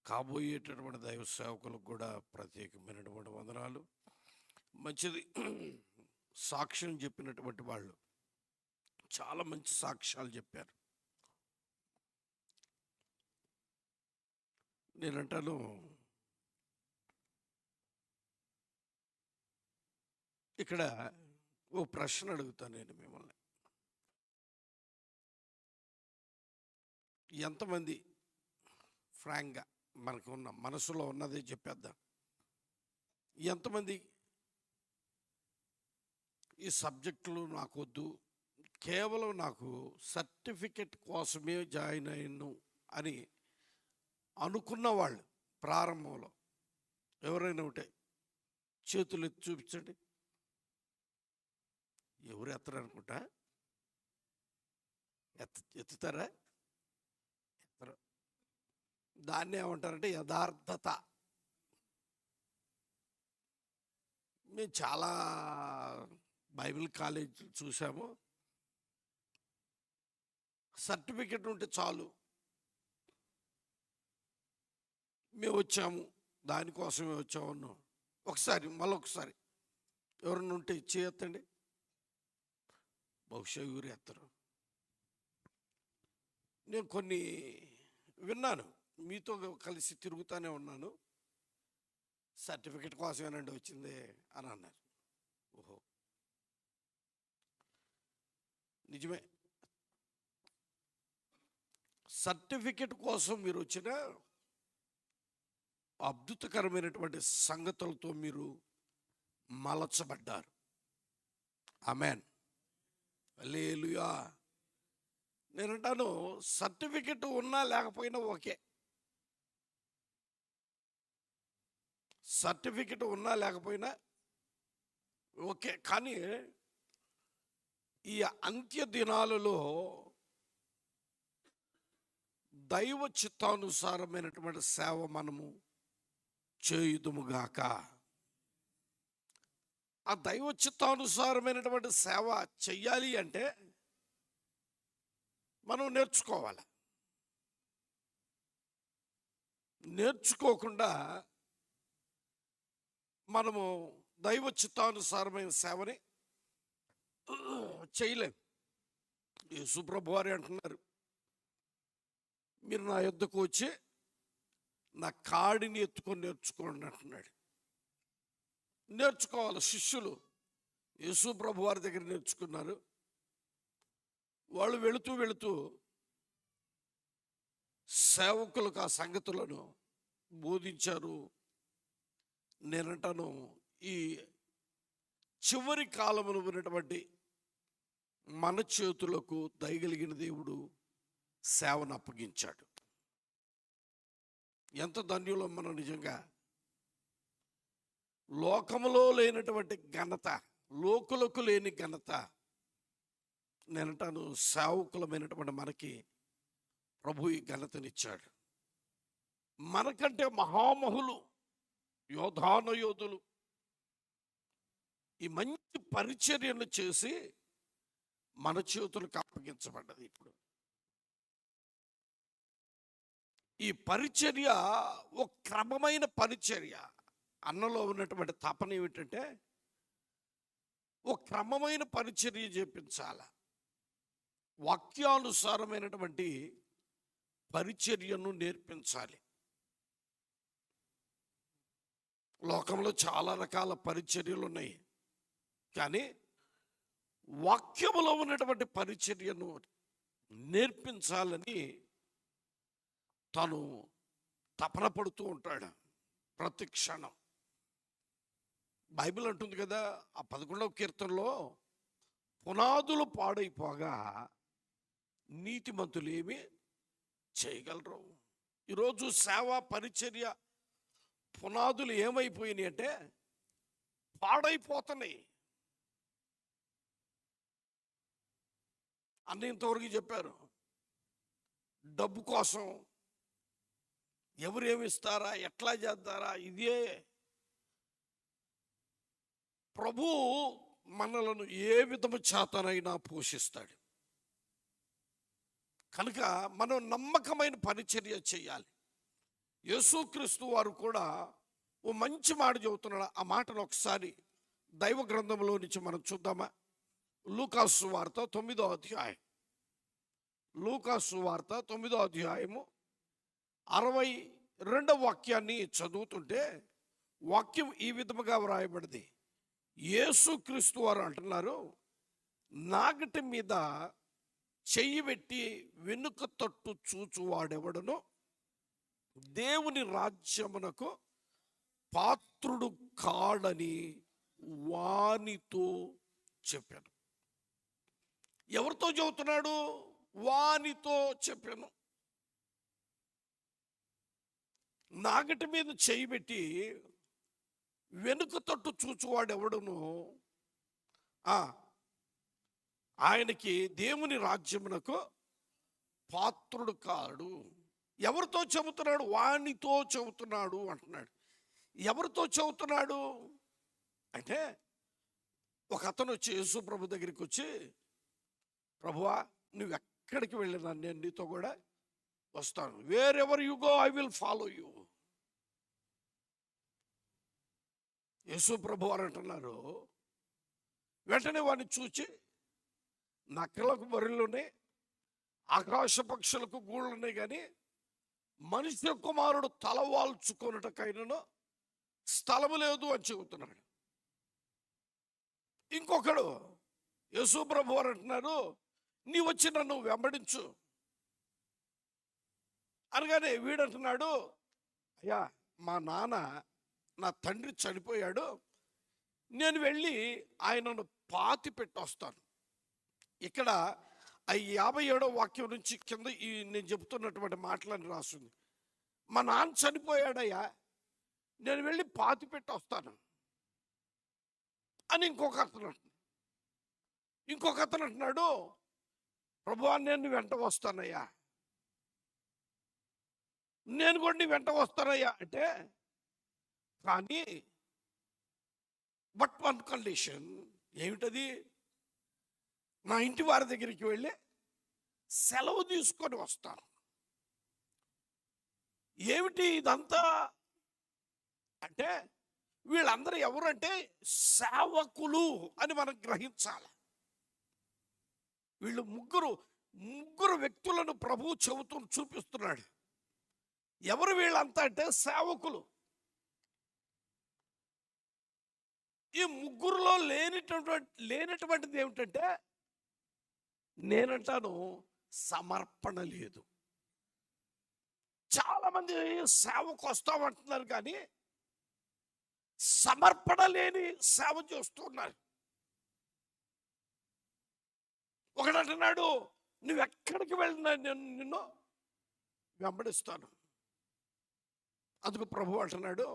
కాబోయేటటువంటి దైవ సేవకులకు కూడా ప్రత్యేకమైనటువంటి వందనాలు. మంచిది. సాక్ష్యం చెప్పినటువంటి వాళ్ళు చాలా మంచి సాక్ష్యాలు చెప్పారు. నేనంటాను, ఇక్కడ ఓ ప్రశ్న అడుగుతాను నేను మిమ్మల్ని. ఎంతమంది ఫ్రాంక్గా మనకు ఉన్న మనసులో ఉన్నదే చెప్పేద్దాం, ఎంతమంది ఈ సబ్జెక్టులు నాకు వద్దు, కేవలం నాకు సర్టిఫికెట్ కోసమే జాయిన్ అయ్యాను అని అనుకున్న వాళ్ళు ప్రారంభంలో ఎవరైనా ఉంటే చేతులు ఎత్తి చూపించండి. ఎవరు ఎత్తరు అనుకుంటా, ఎత్తుతారా? ఎత్తరు. దాన్ని ఏమంటారంటే యథార్థత. మేము చాలా బైబిల్ కాలేజ్ చూసాము. సర్టిఫికెట్ ఉంటే చాలు, మేము వచ్చాము దానికోసమే వచ్చాము అన్నాం. మళ్ళొకసారి ఎవరన్నా ఉంటే చేయొద్దండి. బహుశా ఊరు ఎత్తరు. నేను కొన్ని విన్నాను, మీతో కలిసి తిరుగుతూనే ఉన్నాను. సర్టిఫికెట్ కోసమేనండి వచ్చింది అని అన్నారు. ఓహో, నిజమే. సర్టిఫికెట్ కోసం మీరు వచ్చిన అద్భుతకరమైనటువంటి సంగతులతో మీరు మలచబడ్డారు. ఆమేన్, హల్లెలూయా. నేనంటాను, సర్టిఫికెట్ ఉన్నా లేకపోయినా ఓకే. సర్టిఫికెట్ ఉన్నా లేకపోయినా ఓకే. కానీ ఈ అంత్య దినాలలో దైవ చిత్తానుసారమైనటువంటి సేవ మనము చేయుదుముగాక. ఆ దైవ చిత్తానుసారమైనటువంటి సేవ చెయ్యాలి అంటే మనం నేర్చుకోవాలి. నేర్చుకోకుండా మనము దైవ చిత్తానుసారమైన సేవని చేయలేం. యేసు ప్రభు వారు అంటున్నారు, మీరు నా యొద్దకు వచ్చి నా కాడిని ఎత్తుకొని నేర్చుకోండి అంటున్నాడు. నేర్చుకోవాలి. శిష్యులు యేసు ప్రభు వారి దగ్గర నేర్చుకున్నారు. వాళ్ళు వెళుతూ వెళుతూ సేవకులకు ఆ సంగతులను బోధించారు. నేనంటాను, ఈ చివరి కాలంలో ఉన్నటువంటి మన చేతులకు దయగలిగిన దేవుడు సేవను అప్పగించాడు. ఎంత ధన్యులం మనం నిజంగా. లోకములో లేనటువంటి ఘనత, లోకులకు లేని ఘనత నేనంటాను, సేవకులమైనటువంటి మనకి ప్రభు ఈ ఘనతనిచ్చాడు. మనకంటే మహామహులు, యోధాన యోధులు ఈ మంచి పరిచర్యను చేసి మన చేతులకు అప్పగించబడ్డది. ఇప్పుడు ఈ పరిచర్య ఒక క్రమమైన పరిచర్య. అన్నలో ఉన్నటువంటి తపన ఏమిటంటే ఒక క్రమమైన పరిచర్య చేపించాల. వాక్యానుసారమైనటువంటి పరిచర్యను నేర్పించాలి. లోకంలో చాలా రకాల పరిచర్యలు ఉన్నాయి, కానీ వాక్యములో ఉన్నటువంటి పరిచర్యను నేర్పించాలని తను తపన పడుతూ ఉంటాడు ప్రతి క్షణం. బైబిల్ అంటుంది కదా, ఆ 11వ కీర్తనలో, పునాదులు పాడైపోగా నీతిమంతులు ఏమి చేయగలరు. ఈరోజు సేవ పరిచర్య పునాదులు ఏమైపోయినాయి అంటే పాడైపోతున్నాయి. అన్నీ ఇంతవరకు చెప్పారు. డబ్బు కోసం ఎవరేమిస్తారా, ఎట్లా చేస్తారా, ఇదే. ప్రభు మనలను ఏ విధము చేతనైనా పోషిస్తాడు. కనుక మనం నమ్మకమైన పరిచర్య చేయాలి. యేసుక్రీస్తు వారు కూడా ఓ మంచి మాట చెబుతున్నాడు. ఆ మాటను ఒకసారి దైవ గ్రంథంలో నుంచి మనం చూద్దామా? లూకాసు వార్త 9వ అధ్యాయం. లూకాసు వార్త 9వ అధ్యాయము 62వ వాక్యాన్ని చదువుతుంటే వాక్యం ఈ విధముగా వ్రాయబడింది. యేసుక్రీస్తు వారు అంటున్నారు, నాగటి మీద చెయ్యి పెట్టి వెనుక తట్టు చూచువాడెవడను దేవుని రాజ్యమునకు పాత్రుడు కాడని వానితో చెప్పాను. ఎవరితో చెబుతున్నాడు? వానితో చెప్పాను. నాగటి మీద చెయ్యి పెట్టి వెనుక తట్టు చూచువాడెవడును ఆయనకి దేవుని రాజ్యమునకు పాత్రుడు కాడు. ఎవరితో చెబుతున్నాడు? వానితో చెబుతున్నాడు అంటున్నాడు. ఎవరితో చెబుతున్నాడు అంటే, ఒక అతను వచ్చి యేసు ప్రభు దగ్గరికి వచ్చి, ప్రభువా నువ్వు ఎక్కడికి వెళ్ళినా నేను నీతో కూడా వస్తాను. Wherever you go I will follow you. Yesu ప్రభు వారు అంటున్నారు, వెంటనే వాడిని చూచి నక్కలకు బర్రెలున్నాయి, ఆకాశ పక్షులకు గూళ్ళు ఉన్నాయి, కానీ మనుష్య కుమారుడు తలవాల్చుకొనుటకైనను స్థలము లేదు అని చెబుతున్నాడు. ఇంకొకడు యేసు ప్రభు వారు అంటున్నారు, నీ వచ్చి నన్ను వెంబడించు అనగానే వీడంటున్నాడు, అయ్యా మా నాన్న నా తండ్రి చనిపోయాడు, నేను వెళ్ళి ఆయనను పాతి పెట్టొస్తాను. ఇక్కడ 57వ వాక్యం నుంచి కింద ఈ నేను చెబుతున్నటువంటి మాటలని రాస్తుంది. మా నాన్న చనిపోయాడయ్యా, నేను వెళ్ళి పాతి పెట్టి వస్తాను అని ఇంకొక అతను అంటున్నాడు, ప్రభువా నేను వెంట వస్తానయ్యా, నేను కూడా నీ వెంట వస్తానయ్యా అంటే, కానీ బట్ వన్ కండిషన్. ఏమిటది? నా ఇంటి వారి దగ్గరికి వెళ్ళి సెలవు తీసుకొని వస్తాను. ఏమిటి ఇదంతా అంటే, వీళ్ళందరూ ఎవరంటే సేవకులు అని మనం గ్రహించాలి. వీళ్ళు ముగ్గురు వ్యక్తులను ప్రభువు చూపిస్తున్నాడు. ఎవరు వీళ్ళంతా అంటే సేవకులు. ఈ ముగ్గురులో లేనటువంటిది ఏమిటంటే, నేనంటాను సమర్పణ లేదు. చాలా మంది సేవకు వస్తామంటున్నారు, కానీ సమర్పణ లేని సేవ చేస్తున్నారు. ఒకడు అంటున్నాడు, నువ్వు ఎక్కడికి వెళ్ళినా నేను నిన్ను వెంబడిస్తాను. అందుకు ప్రభు అంటున్నాడు,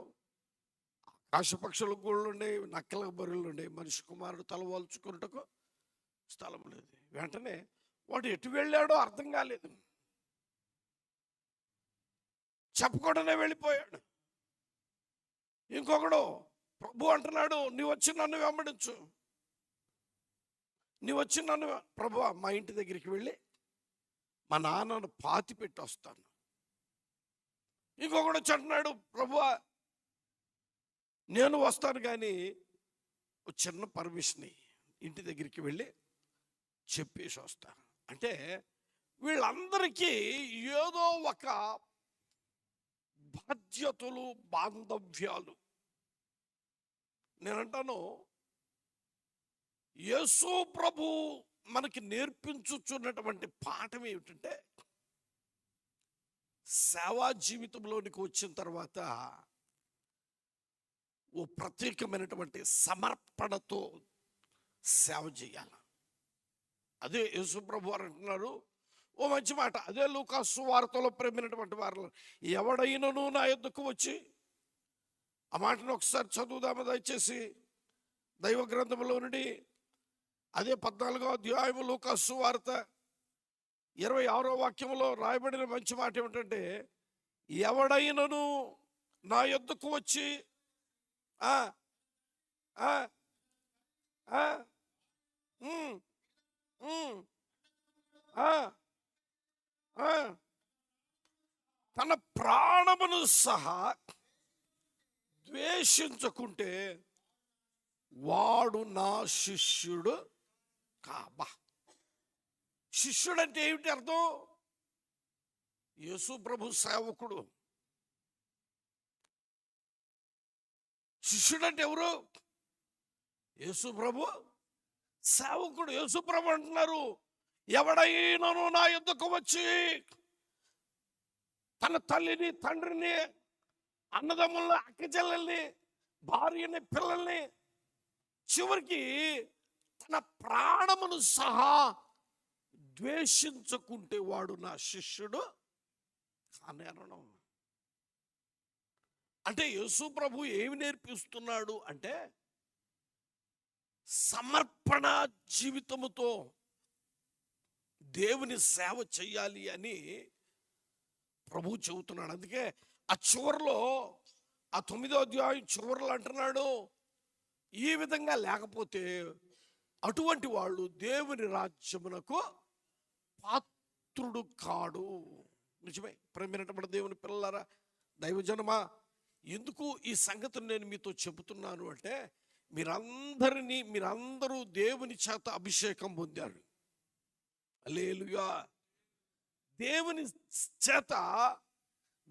ఆకాశపక్షులకు గూళ్ళు ఉన్నాయి, నక్కలకు బరువులు ఉన్నాయి, మనిషి కుమారుడు తలవాల్చుకున్నటకు స్థలం లేదు. వెంటనే వాడు ఎటు వెళ్ళాడో అర్థం కాలేదు, చెప్పకుండానే వెళ్ళిపోయాడు. ఇంకొకడు ప్రభు అంటున్నాడు, నీ వచ్చి నన్ను వెంబడించు, నీ వచ్చి నన్ను ప్రభు మా ఇంటి దగ్గరికి వెళ్ళి మా నాన్నను పాతి పెట్టి వస్తాను. ఇంకొకడు వచ్చి అంటున్నాడు, ప్రభు నేను వస్తాను, కానీ ఒక చిన్న పర్మిషన్ ఇంటి దగ్గరికి వెళ్ళి చెప్పేసి వస్తాను. అంటే వీళ్ళందరికీ ఏదో ఒక బాధ్యతలు, బాంధవ్యాలు. నేనంటాను, యేసు ప్రభు మనకి నేర్పించుచున్నటువంటి పాఠం ఏమిటంటే, సేవా జీవితంలోనికి వచ్చిన తర్వాత ఓ ప్రత్యేకమైనటువంటి సమర్పణతో సేవ చేయాలి. అదే యేసు ప్రభు వారు అంటున్నారు ఓ మంచి మాట. అదే లూకాసు వార్తలో ప్రేమైనటువంటి వారు, ఎవడైనను నా యొద్దకు వచ్చి, ఆ మాటను ఒకసారి చదువుదామా దయచేసి దైవ గ్రంథంలో నుండి. అదే 14వ అధ్యాయము లూకాసు వార్త 26వ వాక్యంలో రాయబడిన మంచి మాట ఏమిటంటే, ఎవడైనను నా యొద్దకు వచ్చి తన ప్రాణమును సహా ద్వేషించకుంటే వాడు నా శిష్యుడు కాబా. శిష్యుడు అంటే ఏమిటి అర్థం? యేసు ప్రభు సేవకుడు. శిష్యుడు అంటే ఎవరు? యేసు ప్రభు సేవకుడు. యేసు ప్రభు అంటున్నారు, ఎవడైనాను నా యొద్దకు వచ్చి తన తల్లిని, తండ్రిని, అన్నదమ్ముల్ని, అక్కచెల్లెల్ని, భార్యని, పిల్లల్ని, చివరికి తన ప్రాణమును సహా ద్వేషించుకుంటే వాడు నా శిష్యుడు కానేరను. అంటే యేసు ప్రభు ఏమి నేర్పిస్తున్నాడు అంటే సమర్పణ జీవితముతో దేవుని సేవ చెయ్యాలి అని ప్రభు చెబుతున్నాడు. అందుకే ఆ చివరిలో, ఆ 9వ అధ్యాయం చివరిలో అంటున్నాడు, ఈ విధంగా లేకపోతే అటువంటి వాళ్ళు దేవుని రాజ్యమునకు పాత్రుడు కాడు. నిజమే ప్రేమైనటువంటి దేవుని పిల్లలారా, దైవజనమా, ఎందుకు ఈ సంగతిని నేను మీతో చెబుతున్నాను అంటే, మీరందరూ దేవుని చేత అభిషేకం పొందారు. హల్లెలూయా. దేవుని చేత,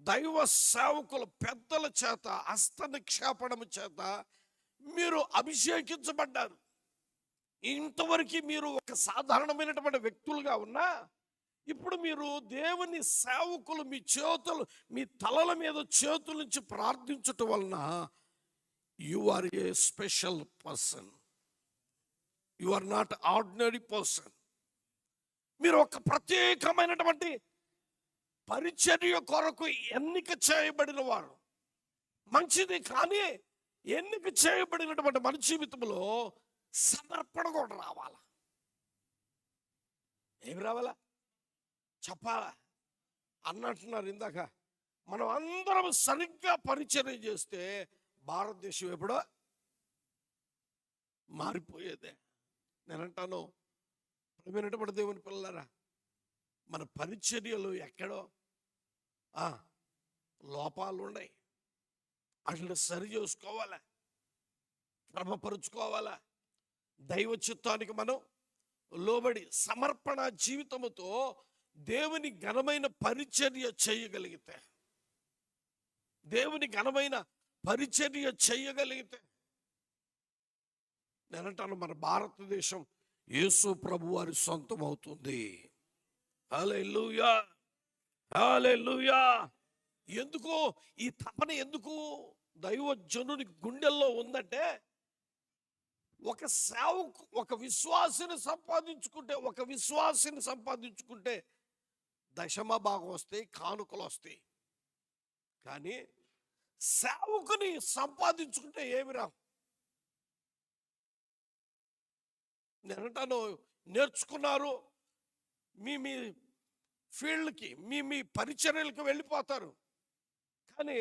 దైవ సేవకుల పెద్దల చేత, హస్త నిక్షేపణము చేత మీరు అభిషేకించబడ్డారు. ఇంతవరకు మీరు ఒక సాధారణమైనటువంటి వ్యక్తులుగా ఉన్నా, ఇప్పుడు మీరు దేవుని సేవకులు, మీ తలల మీద చేతుల నుంచి ప్రార్థించటం వలన you are a special person. You are not ordinary person. మీరు ఒక ప్రత్యేకమైనటువంటి పరిచర్య కొరకు ఎన్నిక చేయబడిన వారు. మంచిది, కానీ ఎన్నిక చేయబడినటువంటి మన జీవితంలో సమర్పణ కూడా రావాలా. ఏమి రావాలా? చెప్పాలా అన్నట్టున్నారు ఇందాక. మనం అందరం సరిగ్గా పరిచర్య చేస్తే భారతదేశం ఎప్పుడో మారిపోయేదే. నేనంటాను, ప్రియమైనటువంటి దేవుని పిల్లలారా, మన పరిచర్యలు ఎక్కడో లోపాలు ఉన్నాయి. అట్లా సరి చేసుకోవాలా, క్రమపరుచుకోవాలా. దైవ చిత్తానికి మనం లోబడి సమర్పణ జీవితముతో దేవుని ఘనమైన పరిచర్య చేయగలిగితే, దేవుని ఘనమైన పరిచర్య చేయగలిగితే, నేనంటాను మన భారతదేశం యేసు ప్రభు వారి సొంతం అవుతుంది. హల్లెలూయా, హల్లెలూయా. ఎందుకు ఈ తపన, ఎందుకు దైవజనుని గుండెల్లో ఉందంటే, ఒక విశ్వాసిని సంపాదించుకుంటే దశమ భాగం వస్తాయి, కానుకలు వస్తాయి. కానీ సేవకుని సంపాదించుకుంటే ఏమి రావు. నేనంటాను, నేర్చుకున్నారు, మీ ఫీల్డ్కి, మీ పరిచర్యలకు వెళ్ళిపోతారు. కానీ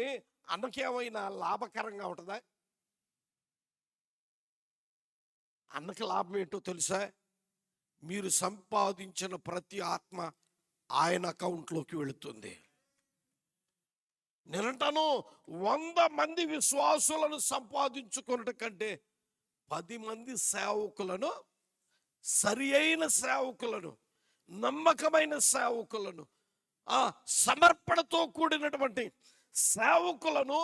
అన్నకేమైనా లాభకరంగా ఉంటుందా? అన్నకి లాభం ఏంటో తెలుసా? మీరు సంపాదించిన ప్రతి ఆత్మ ఆయన అకౌంట్లోకి వెళుతుంది. నేనంటాను, 100 మంది విశ్వాసులను సంపాదించుకున్నట కంటే 10 మంది సేవకులను, సరి అయిన సేవకులను, నమ్మకమైన సేవకులను, సమర్పణతో కూడినటువంటి సేవకులను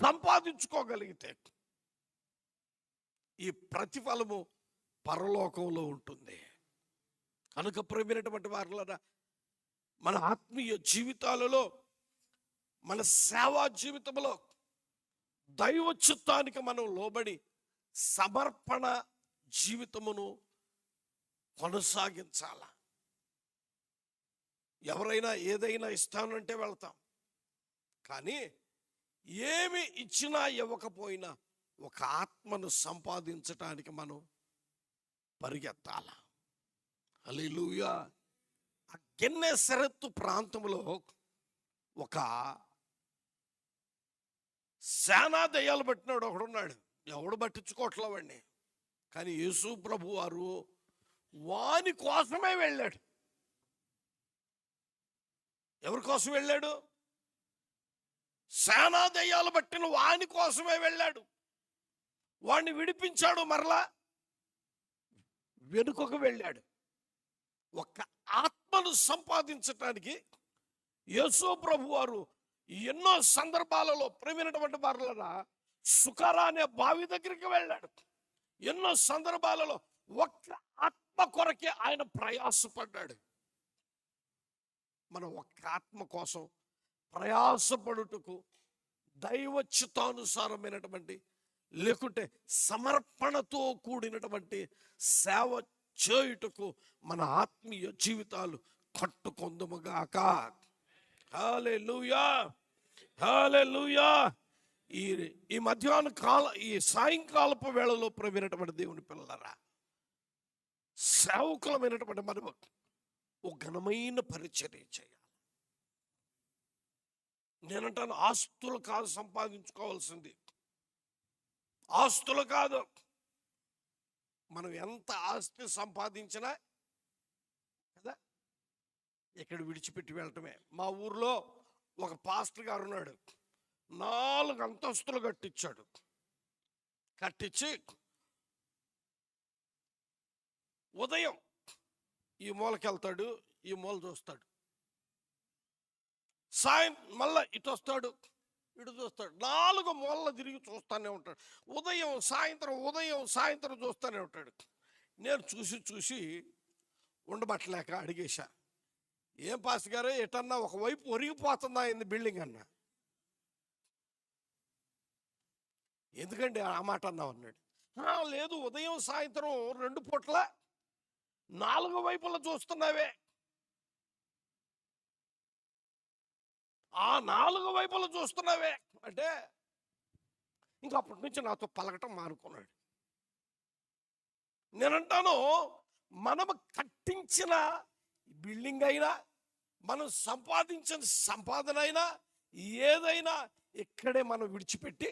సంపాదించుకోగలిగితే ఈ ప్రతిఫలము పరలోకంలో ఉంటుంది. కనుక ప్రియమైనటువంటి వారులారా, మన ఆత్మీయ జీవితాలలో, మన సేవా జీవితంలో దైవ చిత్తానికి మనం లోబడి సమర్పణ జీవితమును కొనసాగించాల. ఎవరైనా ఏదైనా ఇస్తానంటే వెళ్తాం, కానీ ఏమి ఇచ్చినా ఇవ్వకపోయినా ఒక ఆత్మను సంపాదించటానికి మనం పరిగెత్తాల. హల్లెలూయా. ఆ గెన్నెసరెతు ప్రాంతంలో ఒక సేనా దయ్యాలు పట్టినాడు ఒకడున్నాడు. ఎవడు పట్టించుకోవట్లే వాడిని. కానీ యేసు ప్రభు వారు వాని కోసమే వెళ్ళాడు. ఎవరి కోసం వెళ్ళాడు? సేనా దయ్యాలు పట్టిన వాని కోసమే వెళ్ళాడు. వాడిని విడిపించాడు. మరలా వెనుకకు వెళ్ళాడు. ఒక్క ఆత్మను సంపాదించటానికి యేసు ప్రభు వారు ఎన్నో సందర్భాలలో ప్రేమైనటువంటి వారులరా సుకరా అనే బావి దగ్గరికి వెళ్ళాడు. ఎన్నో సందర్భాలలో ఒక్క ఆత్మ కొరకే ఆయన ప్రయాసపడ్డాడు. మనం ఒక్క ఆత్మ కోసం ప్రయాసపడుటకు దైవచిత్తానుసారమైనటువంటి లేకుంటే సమర్పణతో కూడినటువంటి సేవ చేయుటకు మన ఆత్మీయ జీవితాలు కట్టుకొందుముగాక. హల్లెలూయా, హల్లెలూయా. ఈ మధ్యాహ్న కాల ఈ సాయంకాలపు వేళలో ప్రవీణటువంటి దేవుని పిల్లలరా, సేవకులమైనటువంటి మనం ఒక ఘనమైన పరిచర్య చేయాలి. నేనంటాను, ఆస్తులు కాదు సంపాదించుకోవాల్సింది, ఆస్తులు కాదు. మనం ఎంత ఆస్తి సంపాదించినా కదా ఇక్కడ విడిచిపెట్టి వెళ్ళటమే. మా ఊర్లో ఒక పాస్టర్ గారు ఉన్నాడు. 4 అంతస్తులు కట్టించాడు. కట్టించి ఉదయం ఈ మూలకి వెళ్తాడు, ఈ మూల చూస్తాడు, మళ్ళా ఇటు వస్తాడు, ఇటు చూస్తాడు, 4 మూలలు తిరిగి చూస్తూనే ఉంటాడు. ఉదయం సాయంత్రం చూస్తూనే ఉంటాడు. నేను చూసి ఉండబట్టలేక అడిగేశా, ఏం పాస్టర్ గారు ఎటన్నా ఒకవైపు ఒరిగిపోతుందా ఇంది బిల్డింగ్ అన్నా. ఎందుకండి ఆ మాట అన్నావు అన్నాడు. లేదు, ఉదయం సాయంత్రం 2 పూట్ల 4 వైపులా చూస్తున్నావే. ఆ 4 వైపులా చూస్తున్నావే అంటే ఇంకా అప్పటి నుంచి నాతో పలకటం మానుకున్నాడు. నేనంటాను, మనం కట్టించిన బిల్డింగ్ అయినా, మనం సంపాదించిన సంపాదన అయినా, ఏదైనా ఇక్కడే మనం విడిచిపెట్టి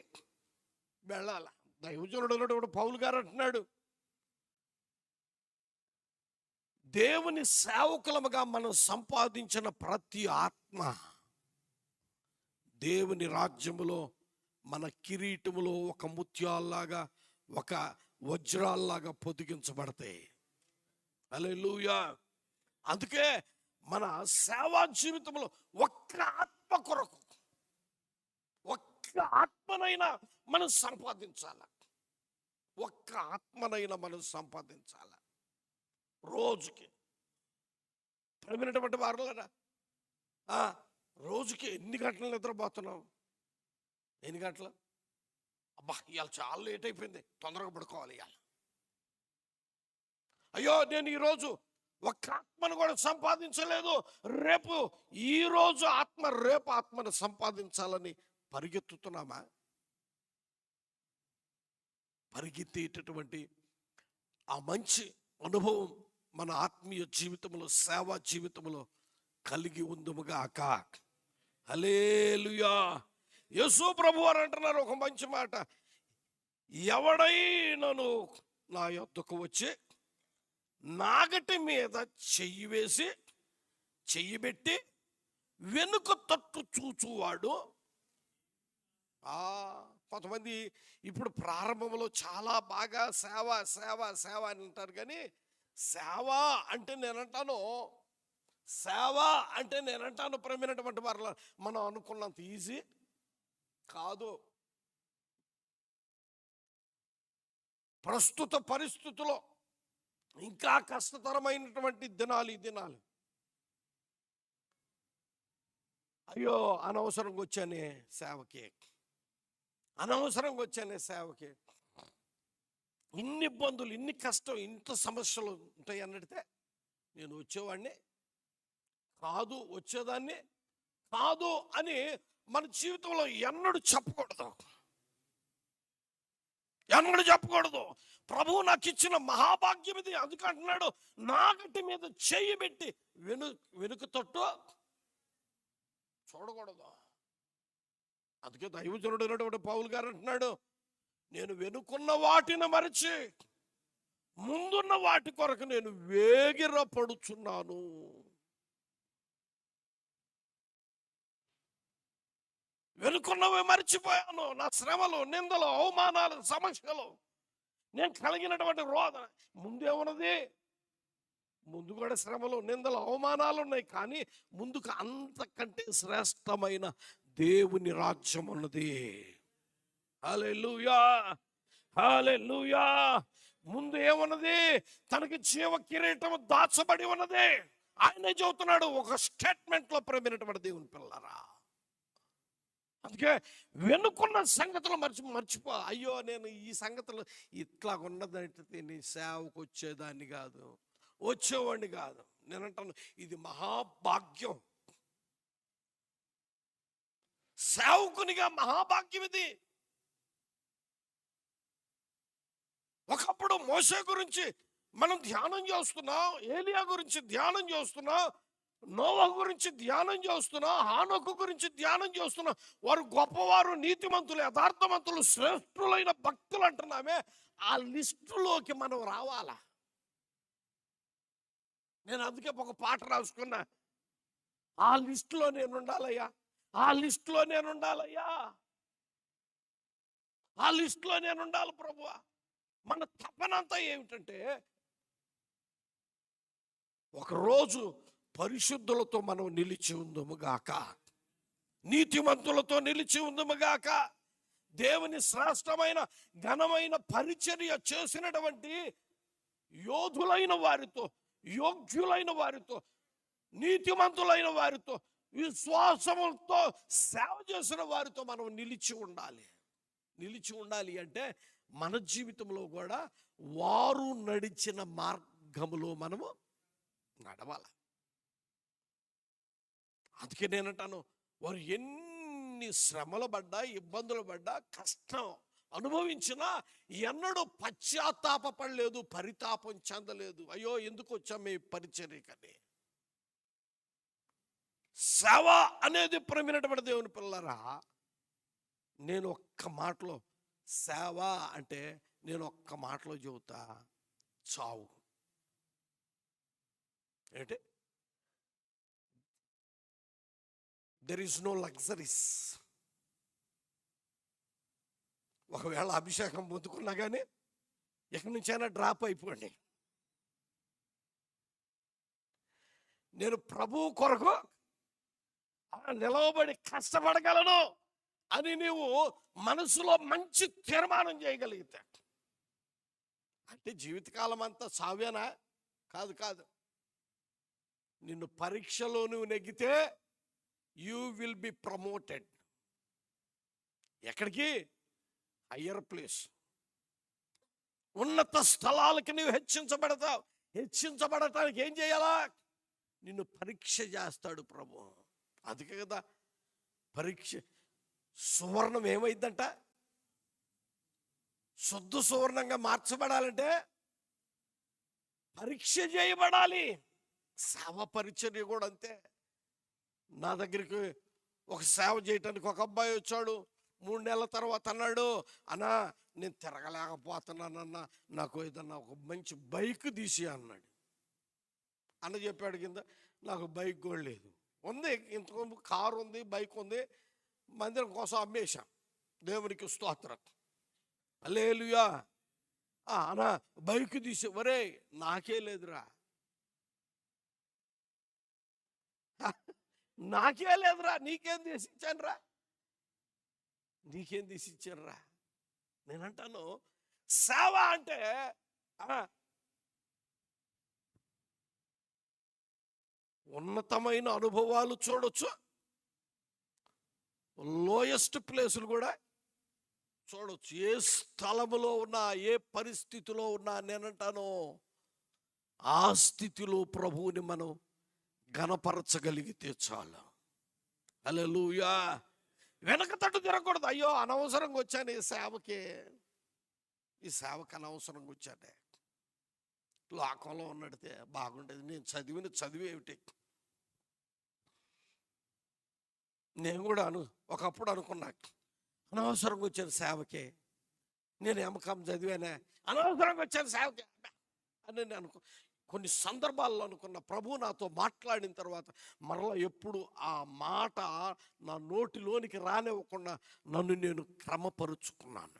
వెళ్ళాల. దైవజనుడు పౌలు గారు అంటున్నాడు, దేవుని సేవకులముగా మనం సంపాదించిన ప్రతి ఆత్మ దేవుని రాజ్యములో మన కిరీటములో ఒక ముత్యాల్లాగా, ఒక వజ్రాల్లాగా పొదిగించబడతాయి. హల్లెలూయా. అందుకే మన సేవా జీవితంలో ఒక్క ఆత్మ కొరకు, ఒక్క ఆత్మనైనా మనం సంపాదించాల. ఒక్క ఆత్మనైనా మనం సంపాదించాల. రోజుకి పడినటువంటి వారులరా, రోజుకి ఎన్ని గంటలు నిద్రపోతున్నావు? ఎన్ని గంటలు? అబ్బా ఇవాళ చాలా లేట్ అయిపోయింది, తొందరగా పడుకోవాలి ఇవాళ. అయ్యో నేను ఈరోజు ఒక్క ఆత్మను కూడా సంపాదించలేదు, రేపు ఈరోజు ఆత్మ, రేపు ఆత్మను సంపాదించాలని పరిగెత్తుతున్నామా? పరిగెత్తేటటువంటి ఆ మంచి అనుభవం మన ఆత్మీయ జీవితంలో, సేవా జీవితంలో కలిగి ఉందుముగాక. హల్లెలూయా. యేసు ప్రభు వారు అంటున్నారు ఒక మంచి మాట, ఎవడైనను నా యొద్దకు వచ్చి నాగటి మీద చెయ్యి వేసి చెయ్యి పెట్టి వెనుక తట్టు చూచువాడు. కొంతమంది ఇప్పుడు ప్రారంభంలో చాలా బాగా సేవ సేవ సేవ అని అంటారు. కానీ సేవ అంటే నేనంటాను ప్రేమైనటువంటి వారు, మనం అనుకున్నంత ఈజీ కాదు. ప్రస్తుత పరిస్థితుల్లో ఇంకా కష్టతరమైనటువంటి దినాలు ఈ దినాలు. అయ్యో అనవసరంగా వచ్చానే సేవకి, ఇన్ని ఇబ్బందులు, ఇన్ని కష్టం, ఇంత సమస్యలు ఉంటాయి అన్నడితే నేను వచ్చేదాన్ని కాదు అని మన జీవితంలో ఎన్నడూ చెప్పకూడదు. ప్రభువు నాకు ఇచ్చిన మహాభాగ్యం ఇది. అందుకంటున్నాడు, నాగటి మీద చెయ్యి పెట్టి వెనుక తట్టు చూడకూడదు. అందుకే దైవజనుడైనటువంటి పౌలు గారు అంటున్నాడు, నేను వెనుకున్న వాటిని మరిచి ముందున్న వాటి కొరకు నేను వేగిరపడుచున్నాను. వెనుకున్నవే మర్చిపోయాను. నా శ్రమలు, నిందలు, అవమానాలు, సమస్యలు, నేను కలిగినటువంటి రోదన. ముందేమున్నది? ముందు కూడా శ్రమలు, నిందలు, అవమానాలు ఉన్నాయి. కానీ ముందుకు అంతకంటే శ్రేష్టమైన దేవుని రాజ్యం ఉన్నది. హల్లెలూయా, హల్లెలూయా. ముందు ఏమున్నది? తనకి జీవ కిరీటం దాచబడి ఉన్నది. ఆయనే చెబుతున్నాడు ఒక స్టేట్మెంట్లో, ప్రేమైనటువంటి దేవుని పిల్లరా. అందుకే వెనుకున్న సంగతులు మర్చిపో. అయ్యో, నేను ఈ సంగతులు ఇట్లా ఉన్నదంటే నీ సేవకు వచ్చేదాన్ని కాదు, వచ్చేవాడిని కాదు. నేనంటాను ఇది మహాభాగ్యం. సేవకునిగా మహాభాగ్యం ఇది. ఒకప్పుడు మోషే గురించి మనం ధ్యానం చేస్తున్నాం, ఏలియా గురించి ధ్యానం చేస్తున్నాం, నోవా గురించి ధ్యానం చేస్తున్నాం, హానోకు గురించి ధ్యానం చేస్తున్నాం. వారు గొప్పవారు, నీతిమంతులు, యథార్థవంతులు, శ్రేష్ఠులైన భక్తులు అంటున్నామే. ఆ లిస్టులోకి మనం రావాలా? నేను అందుకే ఒక పాట రాసుకున్నా, ఆ లిస్టులో నేను ఉండాలయ్యా, ఆ లిస్టులో నేను ఉండాలయ్యా, ఆ లిస్టులో నేను ఉండాలి ప్రభువా. మన తపనంతా ఏమిటంటే ఒకరోజు పరిశుద్ధులతో మనం నిలిచి ఉందముగాక, నీతిమంతులతో నిలిచి ఉందముగాక. దేవుని శ్రేష్టమైన ఘనమైన పరిచర్య చేసినటువంటి యోధులైన వారితో, యోగ్యులైన వారితో, నీతిమంతులైన వారితో, విశ్వాసముతో సేవ చేసిన వారితో మనం నిలిచి ఉండాలి. నిలిచి ఉండాలి అంటే మన జీవితంలో కూడా వారు నడిచిన మార్గములో మనము నడవాలి. అందుకే నేనంటాను, వారు ఎన్ని శ్రమలు పడ్డా, ఇబ్బందులు పడ్డా, కష్టం అనుభవించినా ఎన్నడూ పశ్చాత్తాపడలేదు, పరితాపం చెందలేదు. అయ్యో ఎందుకు వచ్చాం ఈ పరిచర్యకని. సేవ అనేది ప్రేమైనటువంటి దేవుని పిల్లరా. నేను ఒక్క మాటలో, సేవ అంటే నేను ఒక్క మాటలో చెబుతా, చావు. ఏంటి? There is no luxuries. ఒకవేళ అభిషేకం పొందుకున్నా కానీ ఎక్కడి నుంచైనా డ్రాప్ అయిపోండి. నేను ప్రభువు కొరకు నిలవబడి కష్టపడగలను అని నీవు మనసులో మంచి తీర్మానం చేయగలిగితే, అంటే జీవితకాలం అంతా సావేనా? కాదు కాదు. నిన్ను పరీక్షలో నువ్వు నెగ్గితే యూ విల్ బి ప్రమోటెడ్. ఎక్కడికి? హయ్యర్ ప్లేస్, ఉన్నత స్థలాలకి నువ్వు హెచ్చించబడతావు. హెచ్చించబడటానికి ఏం చేయాలా? నిన్ను పరీక్ష చేస్తాడు ప్రభు. అందుకే కదా పరీక్ష. సువర్ణం ఏమైందంట? శుద్ధ సువర్ణంగా మార్చబడాలంటే పరీక్ష చేయబడాలి. సేవ పరిచర్య కూడా అంతే. నా దగ్గరికి ఒక సేవ చేయటానికి ఒక అబ్బాయి వచ్చాడు. 3 నెలల తర్వాత అన్నాడు, అన్నా నేను తిరగలేకపోతున్నానన్నా, నాకు ఏదన్నా ఒక మంచి బైక్ తీసి అన్నాడు. అన్న చెప్పాడు కింద, నాకు బైక్ కూడా లేదు. ఉంది, ఇంతకు కారు ఉంది, బైక్ ఉంది, మందిరం కోసం అమ్మేశాం. దేవునికి స్తోత్రం, హల్లెలూయా. అన్నా బైక్ తీసి, ఒరే నాకే లేదురా, నాకే లేదురా, నీకేం తీసి ఇచ్చాను రా, నీకేం తీసి ఇచ్చాను రా. నేనంటాను సేవ అంటే ఉన్నతమైన అనుభవాలు చూడొచ్చు, లోయెస్ట్ ప్లేసులు కూడా చూడొచ్చు. ఏ స్థలములో ఉన్నా, ఏ పరిస్థితిలో ఉన్నా, నేనంటాను ఆ స్థితిలో ప్రభువుని మనం ఘనపరచగలిగితే చాలు. హల్లెలూయా. వెనక తట్టు తిరగకూడదు. అయ్యో అనవసరంగా వచ్చాను ఈ సేవకి, ఈ సేవకి అనవసరంగా వచ్చానే, లోకంలో ఉన్నడితే బాగుండేది. నేను చదివిన చదివి ఏమిటి? నేను కూడా ఒకప్పుడు అనుకున్నా, అనవసరంగా వచ్చాను సేవకి, నేను ఎంకాం చదివానే, అనవసరంగా వచ్చాను సేవకి అని నేను కొన్ని సందర్భాల్లో అనుకున్న ప్రభు నాతో మాట్లాడిన తర్వాత మరలా ఎప్పుడు ఆ మాట నా నోటిలోనికి రానివ్వకుండా నన్ను నేను క్రమపరుచుకున్నాను.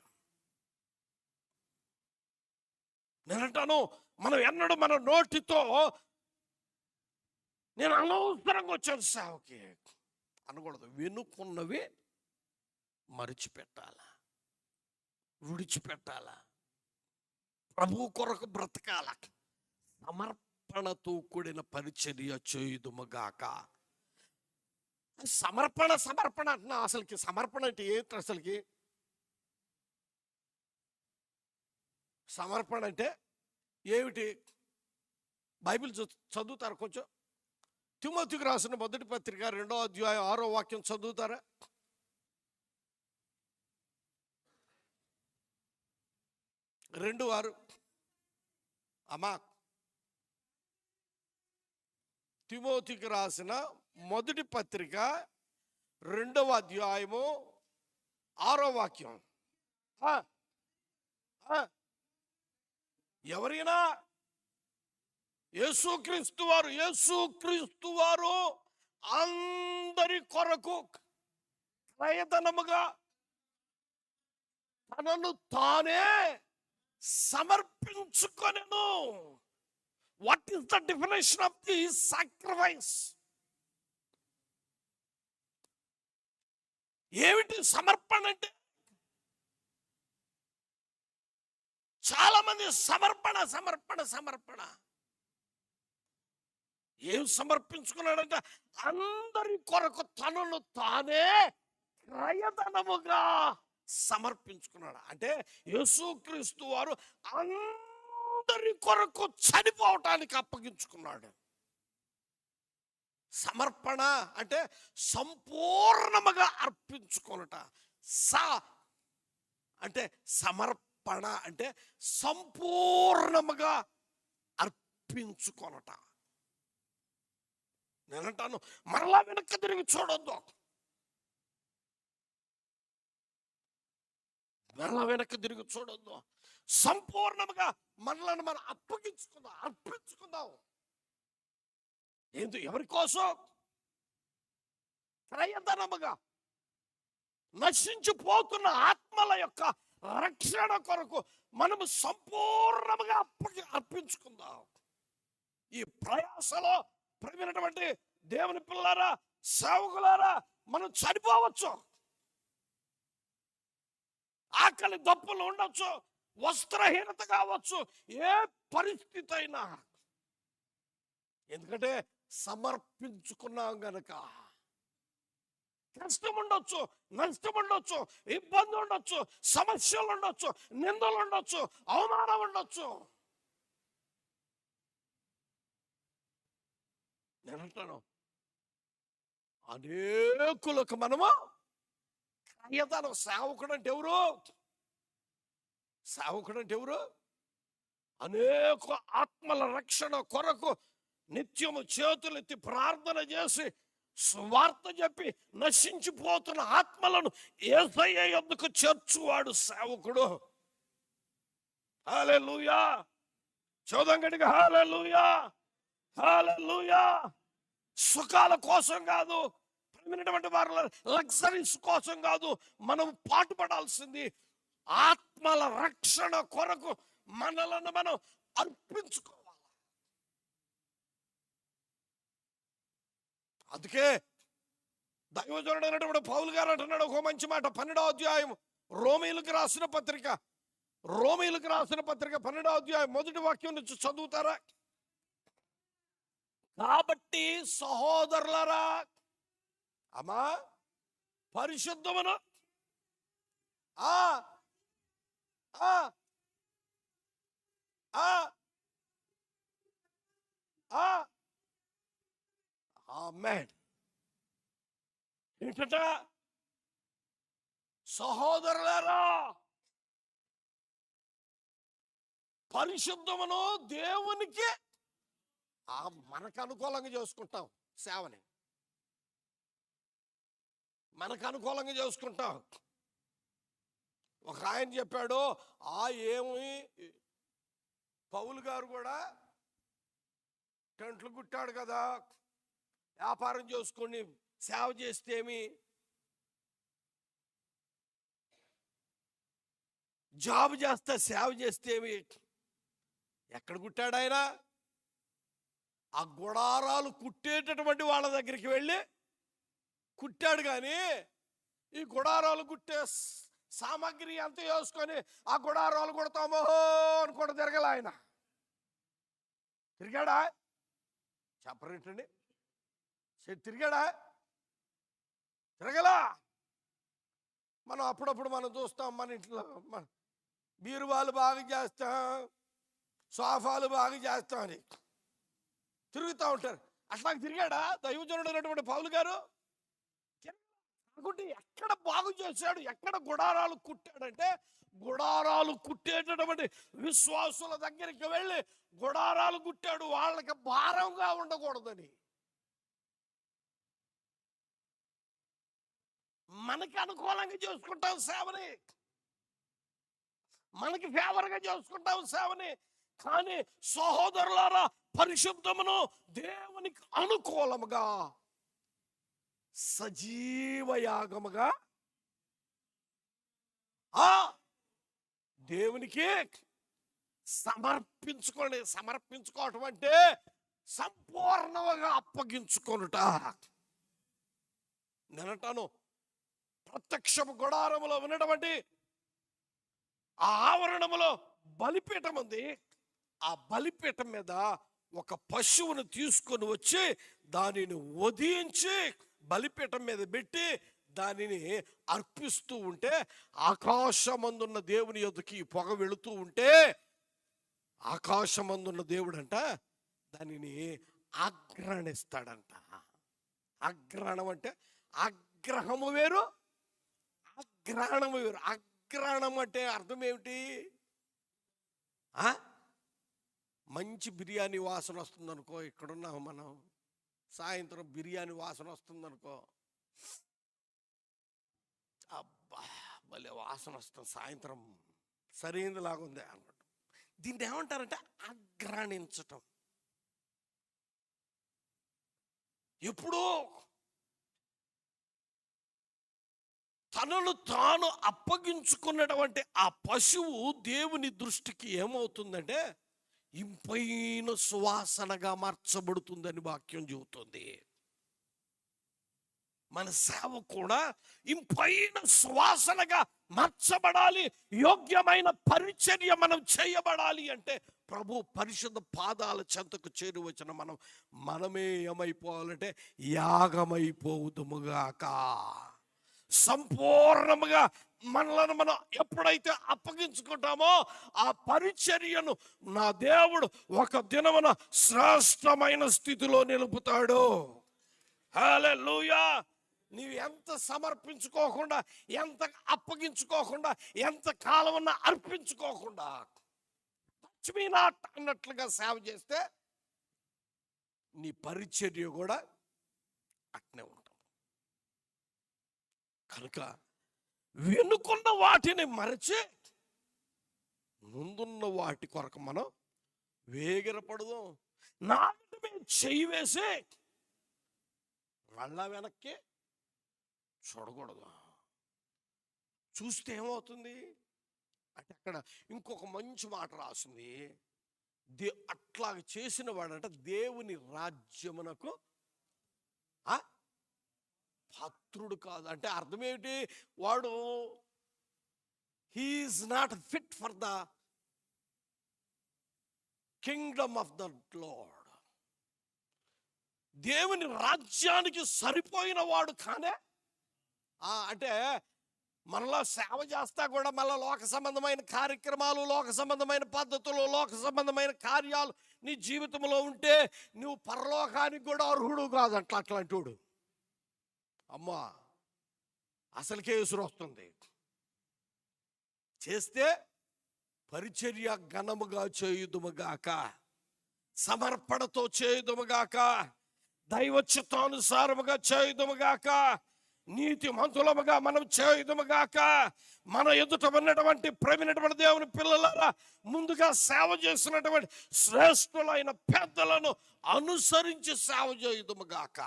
నేనంటాను, మనం ఎన్నడూ మన నోటితో నేను అనవసరంగా వచ్చాను సేవకి అనకూడదు. వెనుకున్నవి మరిచిపెట్టాల, విడిచిపెట్టాల, ప్రభు కొరకు బ్రతకాల, సమర్పణతో కూడిన పరిచర్య చేయుదుముగాక. సమర్పణ సమర్పణ అంటున్నా. అసలుకి సమర్పణ అంటే ఏంటి? అసలుకి సమర్పణ అంటే ఏమిటి? బైబిల్ చదువుతారు కొంచెం. తిమోతికి రాసిన మొదటి పత్రిక 2వ అధ్యాయం 6వ వాక్యం చదువుతారా? రెండు వారు అమ్మా. తిమోతికి రాసిన మొదటి పత్రిక 2వ అధ్యాయము 6వ వాక్యం. ఎవరైనా యేసుక్రీస్తు వారు అందరి కొరకు ప్రయత్నముగా తనను తానే సమర్పించుకొనెను. What is the definition of the sacrifice? ఏమిటి సమర్పణ అంటే? చాలా మంది సమర్పణ సమర్పణ సమర్పణ ఏం సమర్పించుకున్నాడంటే అందరి కొరకు తనను తానే క్రయధనముగా సమర్పించుకున్నాడు. అంటే యేసుక్రీస్తు వారు అందరి కొరకు చనిపోవటానికి అప్పగించుకున్నాడు. సమర్పణ అంటే సంపూర్ణముగా అర్పించుకొనుట. అంటే సమర్పణ అంటే సంపూర్ణముగా అర్పించుకొనుట. నేనంటాను, మరలా వెనక్కి తిరిగి చూడొద్దు. మరలా వెనక్కి తిరిగి చూడొద్దు. సంపూర్ణంగా మనలను మనం అర్పించుకుందాం. ఏంటి? ఎవరి కోసం? క్రయధనముగా నశించిపోతున్న ఆత్మల యొక్క రక్షణ కొరకు మనము సంపూర్ణంగా అర్పించుకుందాం. ఈ ప్రయాసలో ప్రియమైనటువంటి దేవుని పిల్లారా, సేవకులారా, మనం చనిపోవచ్చు. ఆకలి దప్పులు ఉండొచ్చు, వస్త్రహీనత కావచ్చు, ఏ పరిస్థితి అయినా. ఎందుకంటే సమర్పించుకున్నాం గనక. కష్టం ఉండొచ్చు, నష్టం ఉండొచ్చు, ఇబ్బంది ఉండొచ్చు, సమస్యలు ఉండొచ్చు, నిందలు ఉండొచ్చు, అవమానం ఉండొచ్చు. నేనంటాను, అనేకులకు మనము క్రయధనం. సేవకుడు అంటే ఎవరు? సేవకుడు అంటే ఎవరు? అనేక ఆత్మల రక్షణ కొరకు నిత్యము చేతులెత్తి ప్రార్థన చేసి స్వార్థ చెప్పి నశించిపోతున్న ఆత్మలను యేసయ్య యొద్దకు చేర్చువాడు సేవకుడు. హల్లెలూయా. చూద్దాం గట్టిగా హల్లెలూయా, హల్లెలూయా. సుఖాల కోసం కాదు, వారి లగ్జరీస్ కోసం కాదు, మనం పాటుపడాల్సింది ఆత్మల రక్షణ కొరకు మనలను మనం అర్పించుకోవాలి. అందుకే దైవజనుడైనటువంటి పౌలు గారు అంటున్నాడు ఒక మంచి మాట. 12వ అధ్యాయం రోమీయులకు రాసిన పత్రిక 12వ అధ్యాయం మొదటి వాక్యం నుంచి చదువుతారా? కాబట్టి సహోదరులారా, అమ్మా, పరిశుద్ధమును ఆమేన్. ఏంటంట? సహోదరులారా, పరిశుద్ధమును దేవునికి మనకు అనుకూలంగా చేసుకుంటాం. సేవని మనకు అనుకూలంగా చేసుకుంటాం. ఒక ఆయన చెప్పాడు, ఏమి పౌలు గారు కూడా టెంట్లు కుట్టాడు కదా, వ్యాపారం చేసుకొని సేవ చేస్తే ఏమి, జాబ్ చేస్తే సేవ చేస్తే ఏమి? ఎక్కడ కుట్టాడు ఆయన? ఆ గుడారాలు కుట్టేటటువంటి వాళ్ళ దగ్గరికి వెళ్ళి కుట్టాడు. కానీ ఈ గుడారాలు కుట్టే సామాగ్రి అంత వేసుకొని ఆ గుడారాలు కుడతామో అని కూడా తిరగల ఆయన. తిరిగాడా? చెప్పరేంటండి, తిరిగాడా? తిరగలా. మనం అప్పుడప్పుడు మనం చూస్తాం, మన ఇంట్లో బీరువాలు బాగా చేస్తాం, సోఫాలు బాగా చేస్తాం అని తిరుగుతూ ఉంటారు. అట్లా తిరిగాడా దైవజనుడైనటువంటి పౌలు గారు? అనుకుంటే ఎక్కడ బాగు చేశాడు, ఎక్కడ గుడారాలు కుట్టాడంటే, గుడారాలు కుట్టేటటువంటి విశ్వాసుల దగ్గరికి వెళ్ళి గుడారాలు కుట్టాడు, వాళ్ళకి భారంగా ఉండకూడదని. మనకి అనుకూలంగా చేసుకుంటాం సేవని, మనకి ఫేవర్గా చేసుకుంటాం సేవని. కానీ సహోదరులారా, పరిశుద్ధమును దేవునికి అనుకూలముగా సజీవయాగముగా దేవునికి సమర్పించుకోండి. సమర్పించుకోవటం అంటే సంపూర్ణంగా అప్పగించుకొనుట. నేనంటాను, ప్రత్యక్షపు గుడారములో ఉన్నటువంటి ఆ ఆవరణములో బలిపీఠం ఉంది. ఆ బలిపీఠం మీద ఒక పశువును తీసుకొని వచ్చి దానిని వధించి బలిపీఠం మీద పెట్టి దానిని అర్పిస్తూ ఉంటే, ఆకాశమందున్న దేవుని యొద్దకి పొగ వెళుతూ ఉంటే, ఆకాశమందున్న దేవుడు అంట దానిని ఆగ్రహిస్తాడంట. ఆగ్రహణం అంటే ఆగ్రహము వేరు, ఆగ్రహణము వేరు. ఆగ్రహణం అంటే అర్థం ఏమిటి? మంచి బిర్యానీ వాసన వస్తుంది అనుకో, ఇక్కడున్నాం మనం, సాయంత్రం బిర్యానీ వాసన వస్తుంది అనుకో, అబ్బా భలే వాసన వస్తుంది, సాయంత్రం సరైనలాగా ఉంది అన్నట్టు. దీన్ని ఏమంటారంటే ఆగ్రహించటం. ఎప్పుడూ తనను తాను అప్పగించుకున్నటువంటి ఆ పశువు దేవుని దృష్టికి ఏమవుతుందంటే ఇంపైన సువాసనగా మార్చబడుతుందని వాక్యం చెబుతుంది. మన సేవ కూడా ఇంపైన సువాసనగా మార్చబడాలి. యోగ్యమైన పరిచర్య మనం చేయబడాలి అంటే ప్రభు పరిశుద్ధ పాదాల చెంతకు చేరువచ్చిన మనమే ఏమైపోవాలంటే యాగమైపోవుదుముగాక. సంపూర్ణముగా మనలను మనం ఎప్పుడైతే అప్పగించుకుంటామో ఆ పరిచర్యను నా దేవుడు ఒక దినమున శ్రేష్టమైన స్థితిలో నిలుపుతాడు. హల్లెలూయా. నీవు ఎంత సమర్పించుకోకుండా, ఎంత అప్పగించుకోకుండా, ఎంత కాలమన్నా అర్పించుకోకుండా టచ్ మీ నాట్ అన్నట్లుగా సేవ చేస్తే నీ పరిచర్య కూడా అట్నే ఉంటుంది. కనుక వెనుకున్న వాటిని మరచి ముందున్న వాటి కొరకు మనం వేగిరపడదాం. నాటి మీద చెయ్యి వేసి మళ్ళా వెనక్కి చూడకూడదు. చూస్తే ఏమవుతుంది అంటే అక్కడ ఇంకొక మంచి మాట రాసింది. అట్లా చేసిన వాడంట దేవుని రాజ్యమునకు పాత్రుడు కాదు. అంటే అర్థం ఏమిటి? వాడు he's not fit for the kingdom of the lord. దేవుని రాజ్యానికి సరిపోయిన వాడు కానే. అంటే మనలో సేవ చేస్తా కూడా మళ్ళీ లోక సంబంధమైన కార్యక్రమాలు, లోక సంబంధమైన పద్ధతులు, లోక సంబంధమైన కార్యాలు నీ జీవితంలో ఉంటే నువ్వు పరలోకానికి కూడా అర్హుడు కాదు. అట్లాంటి వాడు అమ్మా అసలుకే ఎసురు వస్తుంది. చేస్తే పరిచర్య ఘనముగా చేయుదుముగాక, సమర్పణతో చేయుదుముగాక, దైవ చిత్తానుసారముగా చేయుదుముగాక. నీతిమంతులముగా మనం చేయుదుముగాక. మన ఎదుట ఉన్నటువంటి ప్రేమైనటువంటి దేవుని పిల్లలారా, ముందుగా సేవ చేసినటువంటి శ్రేష్ఠులైన పెద్దలను అనుసరించి సేవ చేయుదుముగాక.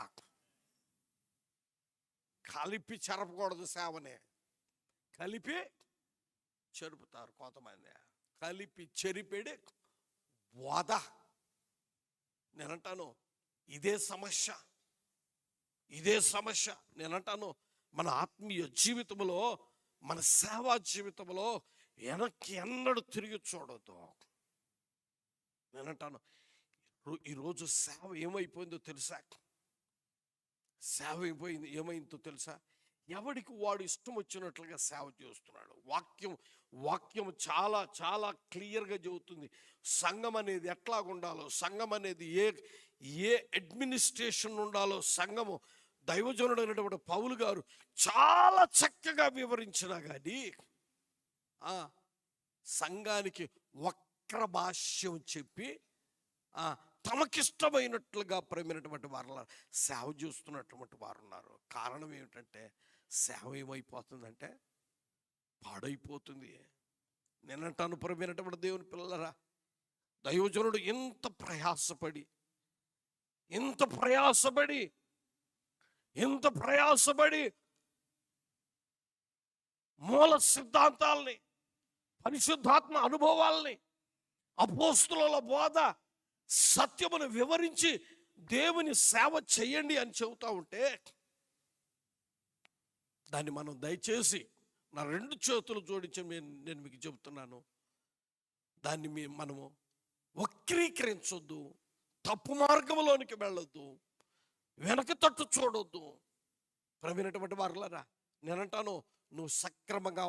కలిపి చెరపకూడదు సేవనే. కలిపి చెరుపుతారు కొంతమంది. కలిపి చెరిపేడే బోధ. నేనంటాను ఇదే సమస్య, ఇదే సమస్య. నేనంటాను మన ఆత్మీయ జీవితంలో, మన సేవా జీవితంలో వెనక్కి ఎన్నడూ తిరిగి చూడొద్దు. నేనంటాను ఈరోజు సేవ ఏమైపోయిందో తెలుసా? సేవ ఏమైందో తెలుసా? ఎవడికి వాడు ఇష్టం వచ్చినట్లుగా సేవ చేస్తున్నాడు. వాక్యం చాలా చాలా క్లియర్గా చెబుతుంది. సంఘం అనేది ఎట్లా ఉండాలో, సంఘం అనేది ఏ అడ్మినిస్ట్రేషన్ ఉండాలో సంఘము దైవజనుడైనటువంటి పౌలు గారు చాలా చక్కగా వివరించినా కానీ సంఘానికి వక్ర భాష్యం చెప్పి తమకిష్టమైనట్లుగా ప్రేమైనటువంటి వారు సేవ చేస్తున్నటువంటి వారు ఉన్నారు. కారణం ఏమిటంటే సేవ ఏమైపోతుందంటే పాడైపోతుంది. నేనంటాను ప్రేమైనటువంటి దేవుని పిల్లలరా, దైవజనుడు ఎంత ప్రయాసపడి మూల సిద్ధాంతాల్ని, పరిశుద్ధాత్మ అనుభవాల్ని, అపోస్తుల బోధ, సత్యమును వివరించి దేవుని సేవ చేయండి అని చెబుతా ఉంటే దాన్ని మనం దయచేసి నా 2 చేతులు జోడించి నేను మీకు చెబుతున్నాను, దాన్ని మనము వక్రీకరించొద్దు, తప్పు మార్గంలోనికి వెళ్ళొద్దు, వెనక తట్టు చూడొద్దు. ప్రవీణటువంటి వారులారా, నేనంటాను నువ్వు సక్రమంగా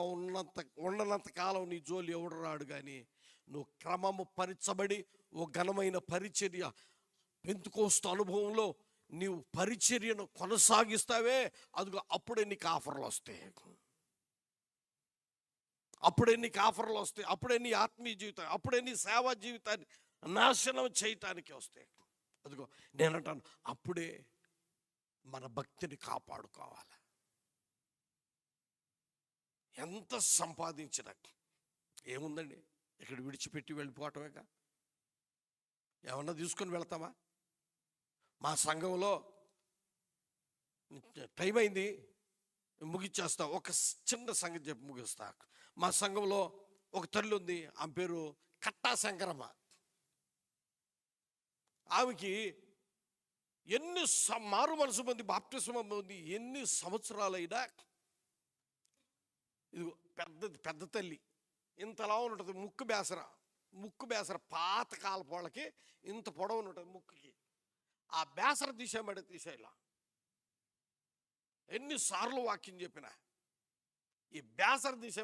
ఉన్నంత కాలం నీ జోలి ఎవడు రాడు. కానీ నువ్వు క్రమము పరచబడి ఓ ఘనమైన పరిచర్య, పెంతుకోస్తు అనుభవంలో నీవు పరిచర్యను కొనసాగిస్తావే, అదిగో అప్పుడే నీకు ఆఫర్లు వస్తాయి. అప్పుడే నీ ఆత్మీయ జీవితం, అప్పుడే నీ సేవా జీవితాన్ని నాశనం చేయటానికి వస్తాయి. అదిగో నేనంటాను అప్పుడే మన భక్తిని కాపాడుకోవాలి. ఎంత సంపాదించినా ఏముందండి, ఇక్కడ విడిచిపెట్టి వెళ్ళిపోవటమేగా. ఏమన్నా తీసుకొని వెళ్తామా? మా సంఘంలో టైం అయింది, ముగిచ్చేస్తా. ఒక చిన్న సంగతి చెప్పి ముగిస్తా. మా సంఘంలో ఒక తల్లి ఉంది, ఆమె పేరు కట్టా శంకరమ్మ. ఆమెకి ఎన్ని మారు మనసు మంది బాప్టిజం ఉంది, ఎన్ని సంవత్సరాలైనా ఇది పెద్ద తల్లి ఇంతలా ఉంటుంది. ముక్కు బేసర పాత కాలపు వాళ్ళకి ఇంత పొడవు ఉంటుంది ముక్కుకి. ఆ బేసర తీసేలా ఎన్నిసార్లు వాక్యం చెప్పినా ఈ బేసర తీసే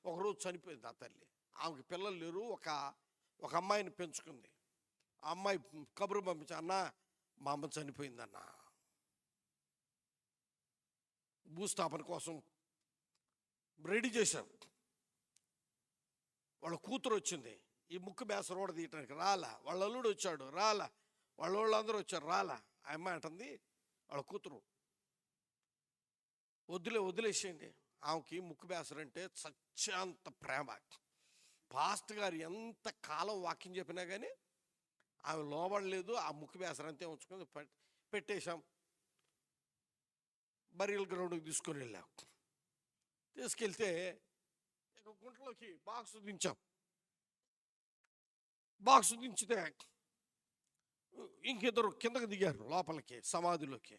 ఒకరోజు చనిపోయింది ఆ తల్లి. ఆమెకి పిల్లలు లేరు. ఒక అమ్మాయిని పెంచుకుంది. ఆ అమ్మాయి కబురు పంపించి, అన్న మా అమ్మ చనిపోయిందన్న. భూస్థాపన కోసం రెడీ చేశాం. వాళ్ళ కూతురు వచ్చింది, ఈ ముక్కు బేసర ఓడ తీయటానికి రాలా. వాళ్ళ అల్లుడు వచ్చాడు, రాలా. వాళ్ళందరూ వచ్చారు, రాలా. ఆ అమ్మాయి అంటుంది వాళ్ళ కూతురు, వదిలేసేయండి. ఆమెకి ముక్కు బేసరంటే చచ్చేంత ప్రేమ. పాస్ట్ గారు ఎంత కాలం వాక్యం చెప్పినా కానీ ఆమె లోబడలేదు. ఆ ముక్కు బేసరంతే ఉంచుకొని పెట్టేశాం. బరియల్ గ్రౌండ్కి తీసుకొని వెళ్ళాం. తీసుకెళ్తే ఇక గుంటలోకి బాక్స్ దించాం. బాక్స్ దించితే ఇంకిద్దరు కిందకి దిగారు లోపలికి, సమాధిలోకి.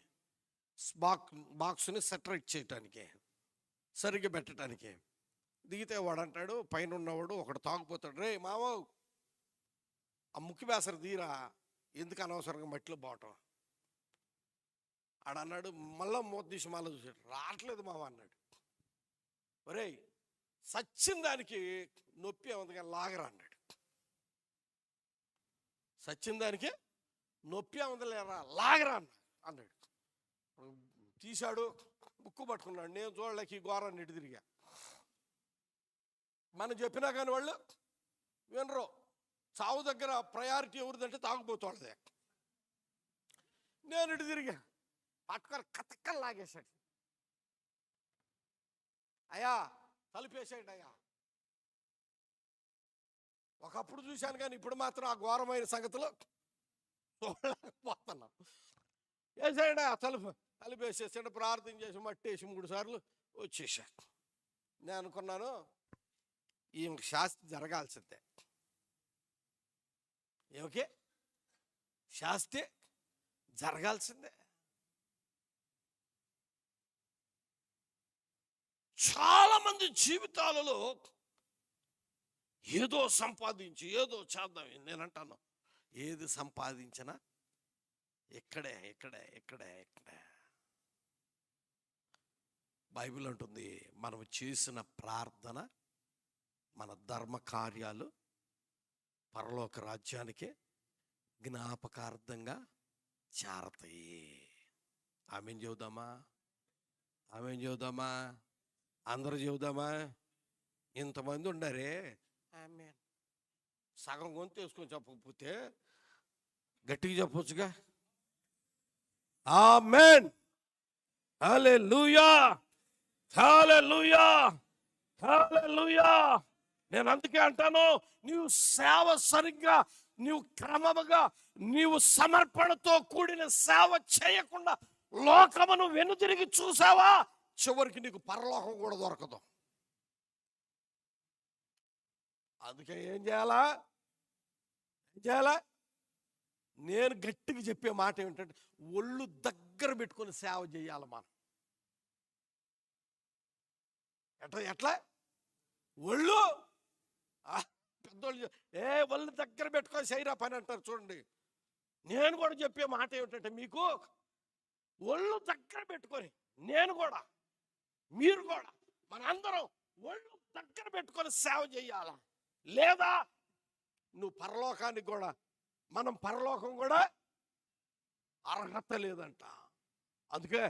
బాక్స్ని సెటరేట్ చేయటానికి, సరిగ్గా పెట్టడానికి దిగితే వాడు అంటాడు, పైన ఉన్నవాడు ఒకడు తాగుపోతాడు, రే మావో ఆ ముక్కి బేసర తీరా, ఎందుకు అనవసరంగా మట్టిలో పోవటం. ఆడన్నాడు, మళ్ళా మూత తీసి మళ్ళీ చూసాడు, రావట్లేదు మావ అన్నాడు. ఒరే సచ్చిన దానికి నొప్పి ఏముంది కానీ లాగరా అన్నాడు. సచ్చిన దానికి నొప్పి ఏముంది లేరా, లాగరా అన్నాడు. తీశాడు, ముక్కు పట్టుకున్నాడు. నేను చూడలేక ఈ ఘోరాన్ని ఇటు తిరిగా. మనం చెప్పినా కానీ వాళ్ళు వినరు. చావు దగ్గర ప్రయారిటీ ఎవరిదంటే తాగుపోతాడుదే. నేను ఇటు తిరిగా, పట్టుకొని కతక్కలు లాగేశాడు. అయ్యా తలుపేసేయండి అయ్యా. ఒకప్పుడు చూశాను కానీ ఇప్పుడు మాత్రం ఆ ఘోరమైన సంగతిలో చూడలేకపోతున్నాం. వేసేయండి ఆ తలుపు వేసేసాడు, ప్రార్థన చేసి మట్టేసి 3 సార్లు వచ్చేసాడు. నేను అనుకున్నాను ఈమెకి శాస్తి జరగాల్సిందే, ఏమికే శాస్తి జరగాల్సిందే. చాలా మంది జీవితాలలో ఏదో సంపాదించి ఏదో చేద్దాం. నేను అంటాను, ఏది సంపాదించినా ఇక్కడే ఇక్కడే ఇక్కడే ఇక్కడే. బైబిల్ అంటుంది, మనం చేసిన ప్రార్థన, మన ధర్మ కార్యాలు పరలోక రాజ్యానికి జ్ఞాపకార్థంగా చేరతాయి. ఆమేన్ చెబుదామా? ఆమేన్ చెబుదామా? అందరూ చెబుదామా? ఇంతమంది ఉండరే, ఆమేన్. సగం గొంతు వేసుకొని చెప్పకపోతే గట్టిగా చెప్పొచ్చుగా. ఆమేన్, హల్లెలూయా, హల్లెలూయా, హల్లెలూయా. నేను అందుకే అంటాను, నీవు సేవ సరిగ్గా, నీవు క్రమముగా, నీవు సమర్పణతో కూడిన సేవ చేయకుండా లోకమును వెనుతిరిగి చూసావా, చివరికి నీకు పరలోకం కూడా దొరకదు. అందుకే ఏం చేయాలా? నేను గట్టిగా చెప్పే మాట ఏమిటంటే, ఒళ్ళు దగ్గర పెట్టుకొని సేవ చేయాలి మనం. ఎట్లా ఒళ్ళు పెద్దోళ్ళు ఒళ్ళు దగ్గర పెట్టుకొని చేయరా పని అంటారు చూడండి. నేను కూడా చెప్పే మాట ఏమిటంటే, మీకు ఒళ్ళు దగ్గర పెట్టుకొని, నేను కూడా, మీరు కూడా, మనందరం ఒళ్ళు దగ్గర పెట్టుకొని సేవ చేయాల. లేదా నువ్వు పరలోకానికి కూడా, మనం పరలోకం కూడా అర్హత లేదంట. అందుకే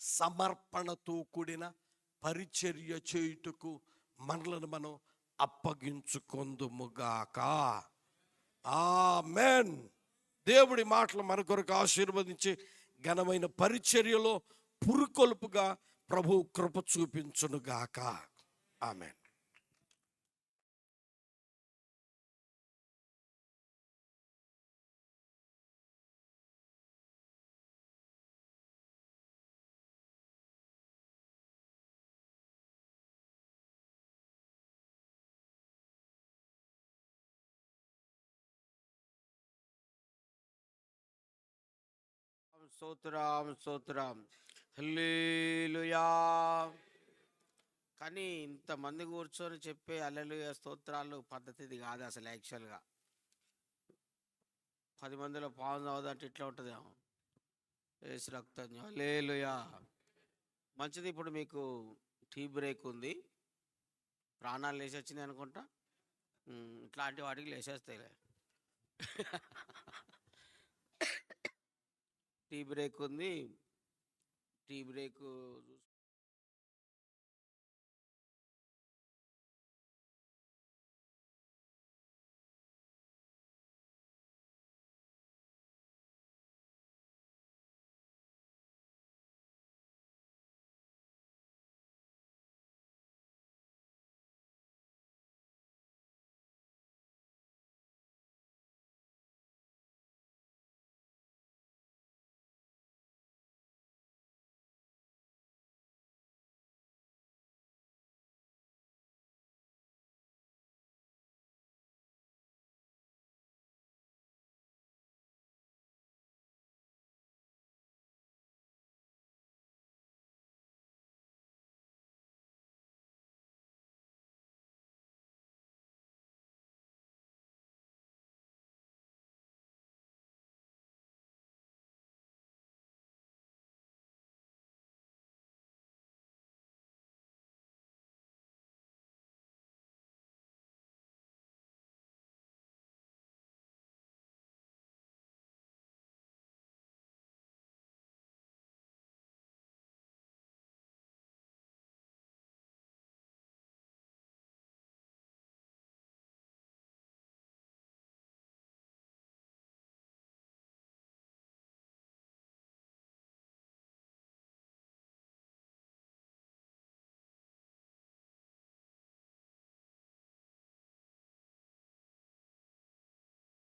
సమర్పణతో కూడిన పరిచర్య చేయుటకు మనలను మనం అప్పగించుకొందుముగాక. ఆమేన్. దేవుడి మాటలు మన కొరకు ఆశీర్వదించి ఘనమైన పరిచర్యలో పురుకొల్పుగా ప్రభు కృప చూపించునుగాక. ఆమేన్. స్తోత్రం స్తోత్రం, హల్లెలూయా. కానీ ఇంతమంది కూర్చొని చెప్పే హల్లెలూయా స్తోత్రాలు పద్ధతి ఇది కాదు అసలు. యాక్చువల్గా 10 మందిలో పావు అవుదంటే ఇట్లా ఉంటుందేమో. ఏసు రక్తం, హల్లెలూయా. మంచిది. ఇప్పుడు మీకు టీ బ్రేక్ ఉంది. ప్రాణాలు లేచి వచ్చినాయి అనుకుంటా. ఇట్లాంటి వాటికి లేచేస్తాయిలే. టీ బ్రేక్ ఉంది. టీ బ్రేక్ చూసుకుంటూ